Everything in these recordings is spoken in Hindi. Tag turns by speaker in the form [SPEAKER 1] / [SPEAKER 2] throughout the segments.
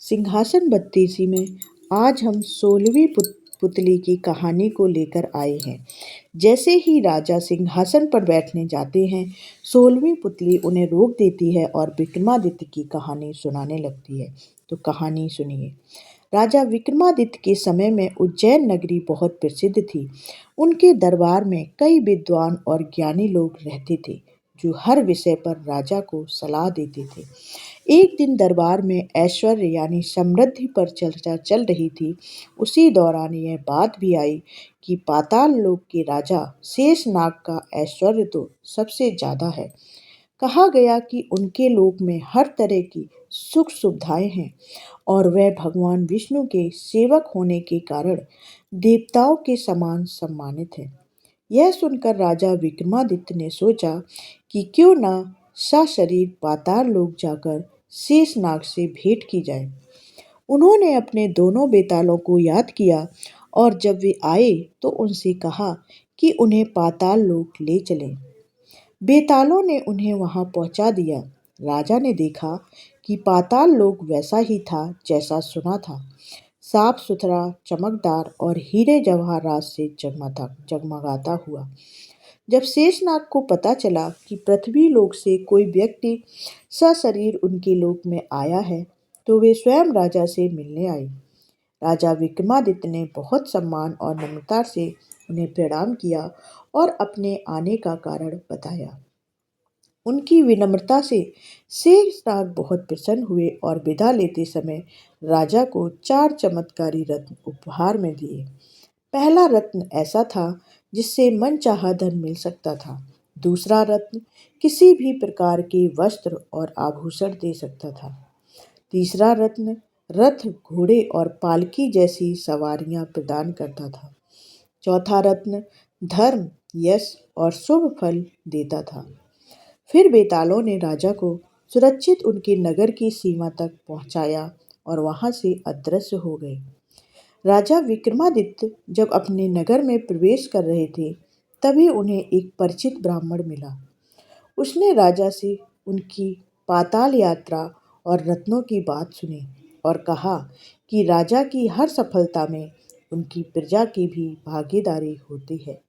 [SPEAKER 1] सिंहासन बत्तीसी में आज हम 16वीं पुतली की कहानी को लेकर आए हैं। जैसे ही राजा सिंहासन पर बैठने जाते हैं, 16वीं पुतली उन्हें रोक देती है और विक्रमादित्य की कहानी सुनाने लगती है। तो कहानी सुनिए। राजा विक्रमादित्य के समय में उज्जैन नगरी बहुत प्रसिद्ध थी। उनके दरबार में कई विद्वान और ज्ञानी लोग रहते थे, जो हर विषय पर राजा को सलाह देते थे। एक दिन दरबार में ऐश्वर्य यानी समृद्धि पर चर्चा चल रही थी। उसी दौरान यह बात भी आई कि पाताल लोक के राजा शेषनाग का ऐश्वर्य तो सबसे ज्यादा है। कहा गया कि उनके लोक में हर तरह की सुख सुविधाएं हैं और वह भगवान विष्णु के सेवक होने के कारण देवताओं के समान सम्मानित है। यह सुनकर राजा विक्रमादित्य ने सोचा कि क्यों न सशरीर पाताल लोक जाकर शेषनाग से भेंट की जाए। उन्होंने अपने दोनों बेतालों को याद किया और जब वे आए तो उनसे कहा कि उन्हें पाताल लोक ले चलें। बेतालों ने उन्हें वहां पहुंचा दिया। राजा ने देखा कि पाताल लोक वैसा ही था जैसा सुना था, साफ सुथरा, चमकदार और हीरे जवाहरात से जगमगाता हुआ। जब शेषनाग को पता चला कि पृथ्वी लोक से कोई व्यक्ति सशरीर उनके लोक में आया है, तो वे स्वयं राजा से मिलने आई। राजा विक्रमादित्य ने बहुत सम्मान और नम्रता से उन्हें प्रणाम किया और अपने आने का कारण बताया। उनकी विनम्रता से शेषनाग बहुत प्रसन्न हुए और विदा लेते समय राजा को 4 चमत्कारी रत्न उपहार में दिए। पहला रत्न ऐसा था जिससे मनचाहा धन मिल सकता था। दूसरा रत्न किसी भी प्रकार के वस्त्र और आभूषण दे सकता था। तीसरा रत्न रथ, घोड़े और पालकी जैसी सवारियां प्रदान करता था। चौथा रत्न धर्म, यश और शुभ फल देता था। फिर बेतालों ने राजा को सुरक्षित उनके नगर की सीमा तक पहुंचाया और वहां से अदृश्य हो गए। राजा विक्रमादित्य जब अपने नगर में प्रवेश कर रहे थे, तभी उन्हें एक परिचित ब्राह्मण मिला। उसने राजा से उनकी पाताल यात्रा और रत्नों की बात सुनी और कहा कि राजा की हर सफलता में उनकी प्रजा की भी भागीदारी होती है।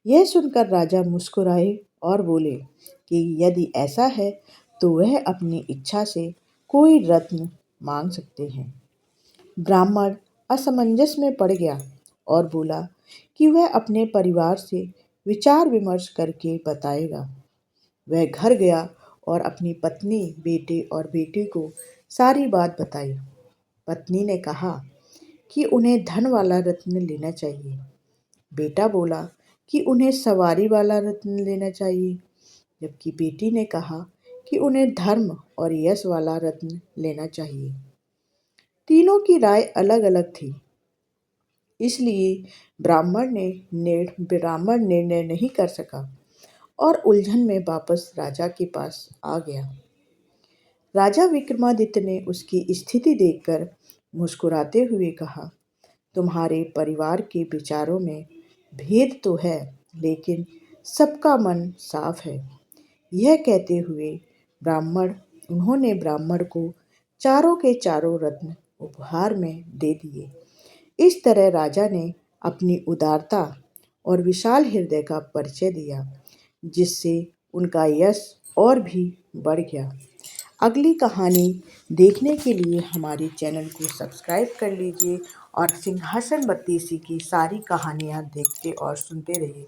[SPEAKER 1] यह सुनकर राजा मुस्कुराए और बोले कि यदि ऐसा है तो वह अपनी इच्छा से कोई रत्न मांग सकते हैं। ब्राह्मण असमंजस में पड़ गया और बोला कि वह अपने परिवार से विचार विमर्श करके बताएगा। वह घर गया और अपनी पत्नी, बेटे और बेटी को सारी बात बताई। पत्नी ने कहा कि उन्हें धन वाला रत्न लेना चाहिए। बेटा बोला कि उन्हें सवारी वाला रत्न लेना चाहिए, जबकि बेटी ने कहा कि उन्हें धर्म और यश वाला रत्न लेना चाहिए। तीनों की राय अलग अलग थी, इसलिए ब्राह्मण निर्णय नहीं कर सका और उलझन में वापस राजा के पास आ गया। राजा विक्रमादित्य ने उसकी स्थिति देखकर मुस्कुराते हुए कहा, तुम्हारे परिवार के विचारों में भेद तो है, लेकिन सबका मन साफ है। यह कहते हुए उन्होंने ब्राह्मण को चारों के चारों रत्न उपहार में दे दिए। इस तरह राजा ने अपनी उदारता और विशाल हृदय का परिचय दिया, जिससे उनका यश और भी बढ़ गया। अगली कहानी देखने के लिए हमारे चैनल को सब्सक्राइब कर लीजिए और सिंहासन बत्तीसी की सारी कहानियाँ देखते और सुनते रहिए।